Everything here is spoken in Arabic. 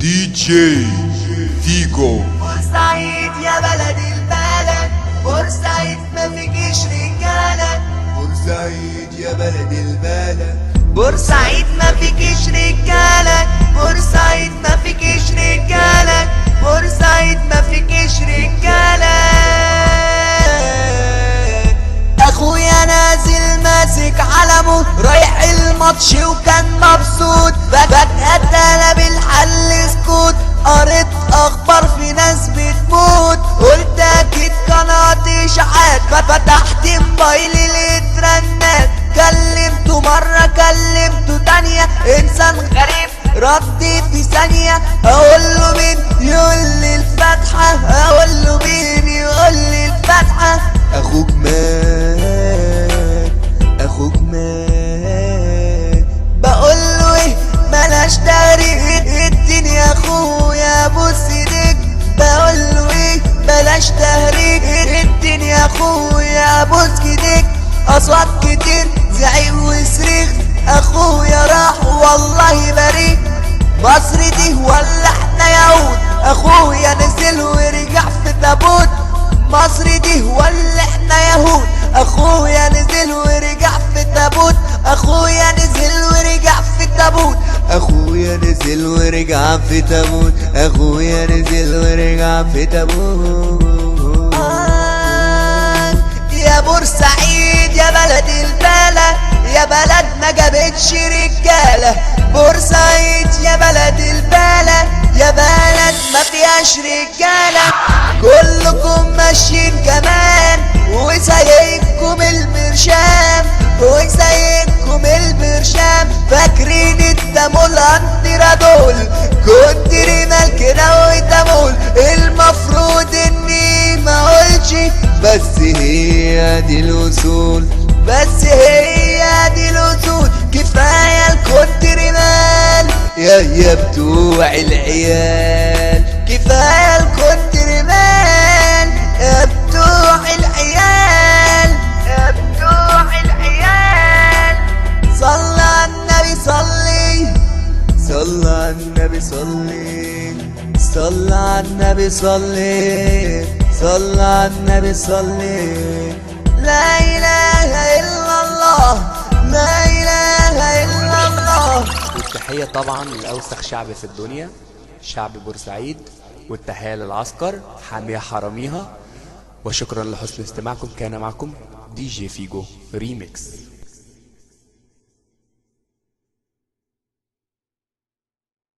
دي جي فيجو. بورسعيد يا بلد البلد، بورسعيد ما فيكيش رجالة. بورسعيد يا بلد البلد، بورسعيد ما فيكيش رجالة. بورسعيد ما فيكيش رجالة. بورسعيد ما فيكيش رجالة. اخويا نازل ماسك علمه رايح الماتش وكان مبسوط، فجأة اتقلب الحل سكوت. قريت اخبار في ناس بتموت، قلت اكيد قناة اشاعات، ففتحت موبايلي لقيت رنات. كلمته مرة كلمته تانية، انسان غريب ردي في ثانية. اقول له مين يقول لي الفاتحة، اقول له مين يقول لي الفاتحة. اخوك مات، اخوك مات. بقول له ايه بلاش تهريج، اديني يا اخويا بوس ايديك. بقول له ايه بلاش تهريج، اديني يا اخويا بوس ايديك. اصوات كتير زعيق وصريخ، اخويا راح والله بريء. مصر دي ولا احنا يهود، اخويا نزل ورجع في تابوت. مصر دي ولا احنا يهود، اخويا نزل ورجع في تابوت. اخويا نزل ورجع في تابوت. اخويا نزل ورجع في تابوت، اخويا نزل ورجع في تابوت. يا بورسعيد يا بلد البلد، يا بلد ما جابتش رجاله. بورسعيد يا بلد البلد، يا بلد ما فيهاش رجاله. كلكم ماشيين كمان وسايقكم البرشام، وسايقكم البرشام. فاكرين التامول انترادول، كنت رمال كده وتامول. المفروض اني ما اقولش، بس هي دي الاصول، بس هي دي الاصول. كفايه الكنت رمال يا بتوع العيال. كفايه الكنت رمال يا بتوع العيال، يا بتوع العيال. صلى على النبي صلي، صلى على النبي صلي، صلى على النبي صلي، صلى على النبي صلي. لا اله الا الله، لا اله الا الله. والتحية طبعا لأوسخ شعب في الدنيا، شعب بورسعيد. والتحية للعسكر حامية حراميها. وشكرا لحسن استماعكم. كان معكم دي جي فيجو ريميكس.